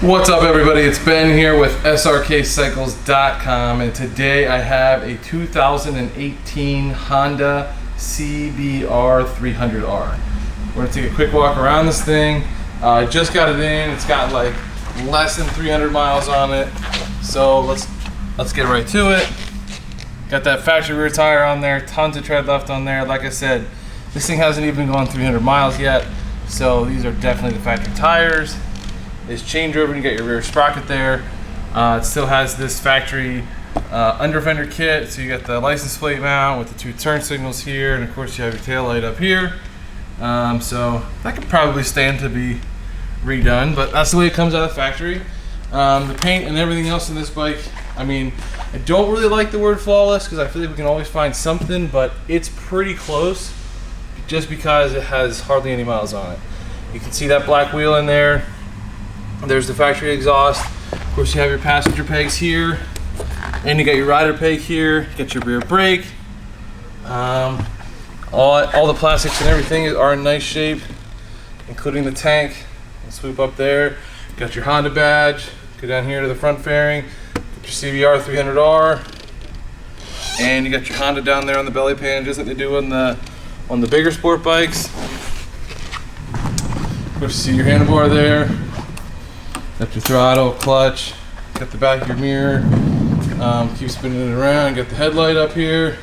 What's up, everybody? It's Ben here with Srkcycles.com, and today I have a 2018 Honda CBR 300R. We're gonna take a quick walk around this thing. I just got it in. It's got like less than 300 miles on it, so let's get right to it. Got that factory rear tire on there, tons of tread left on there. Like I said, this thing hasn't even gone 300 miles yet, so these are definitely the factory tires. It's chain driven. You got your rear sprocket there. It still has this factory under fender kit, so you got the license plate mount with the 2 turn signals here, and of course you have your tail light up here. So that could probably stand to be redone, but that's the way it comes out of the factory. The paint and everything else in this bike, I mean, I don't really like the word flawless because I feel like we can always find something, but it's pretty close just because it has hardly any miles on it. You can see that black wheel in there. There's the factory exhaust. Of course, you have your passenger pegs here, and you got your rider peg here. You got your rear brake. All the plastics and everything are in nice shape, including the tank. Swoop up there. Got your Honda badge. Go down here to the front fairing. Get your CBR 300R, and you got your Honda down there on the belly pan, just like they do on the bigger sport bikes. Of course, you see your handlebar there. Got your throttle, clutch, got the back of your mirror, keep spinning it around, got the headlight up here,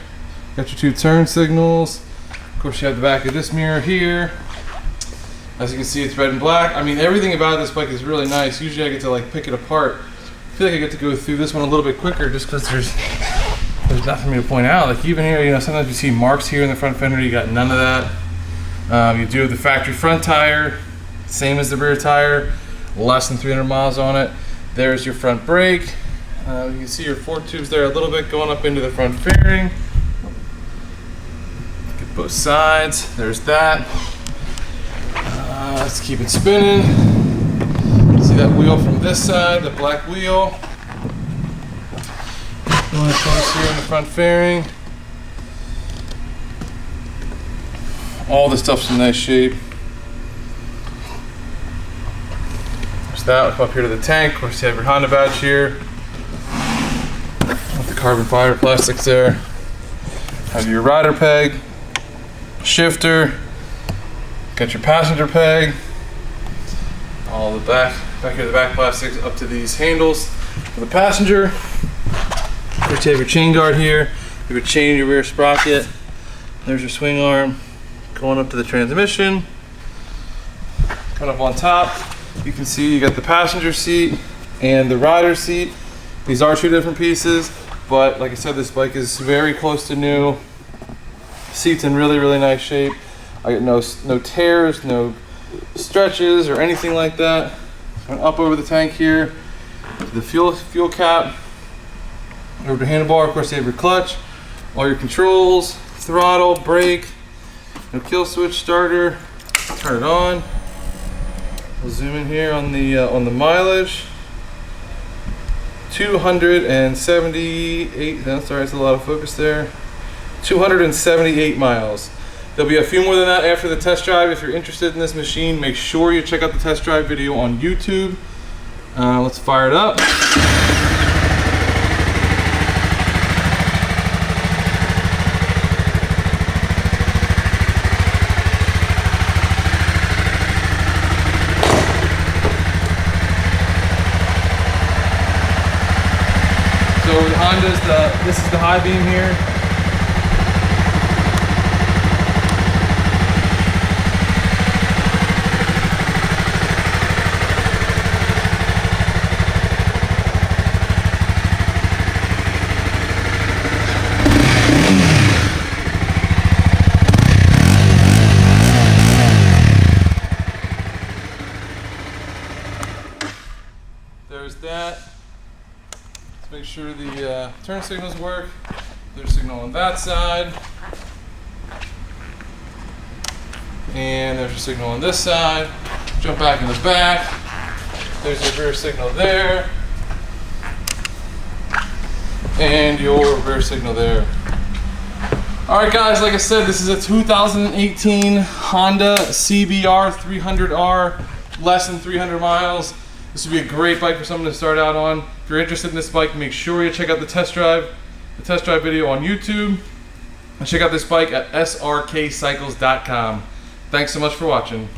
got your 2 turn signals. Of course, you have the back of this mirror here. As you can see, it's red and black. I mean, everything about this bike is really nice. Usually I get to like pick it apart. I feel like I get to go through this one a little bit quicker just because there's nothing for me to point out. Like even here, you know, sometimes you see marks here in the front fender, you got none of that. You do have the factory front tire, same as the rear tire. Less than 300 miles on it. There's your front brake. You can see your fork tubes there a little bit going up into the front fairing. Get both sides. There's that. Let's keep it spinning. See that wheel from this side, the black wheel. Going across here in the front fairing. All the stuff's in nice shape. That will come up here to the tank. Of course, you have your Honda badge here with the carbon fiber plastics there. Have your rider peg, shifter, got your passenger peg, all the back here, the back plastics up to these handles for the passenger. Of course, you have your chain guard here. You have your chain, your rear sprocket. There's your swing arm going up to the transmission. Coming up on top, you can see you got the passenger seat and the rider seat. These are 2 different pieces, but like I said, this bike is very close to new. Seat's in really, really nice shape. I got no tears, no stretches or anything like that. Going up over the tank here to the fuel cap, over the handlebar. Of course, you have your clutch, all your controls, throttle, brake, no kill switch, starter. Turn it on. We'll zoom in here on the mileage. 278. No, sorry, it's a lot of focus there. 278 miles. There'll be a few more than that after the test drive. If you're interested in this machine, make sure you check out the test drive video on YouTube. Let's fire it up. So this is the high beam here. There's that. Make sure the turn signals work. There's a signal on that side. And there's a signal on this side. Jump back in the back. There's your rear signal there. And your rear signal there. Alright guys, like I said, this is a 2018 Honda CBR 300R, less than 300 miles. This would be a great bike for someone to start out on. If you're interested in this bike, make sure you check out the test drive video on YouTube, and check out this bike at srkcycles.com. Thanks so much for watching.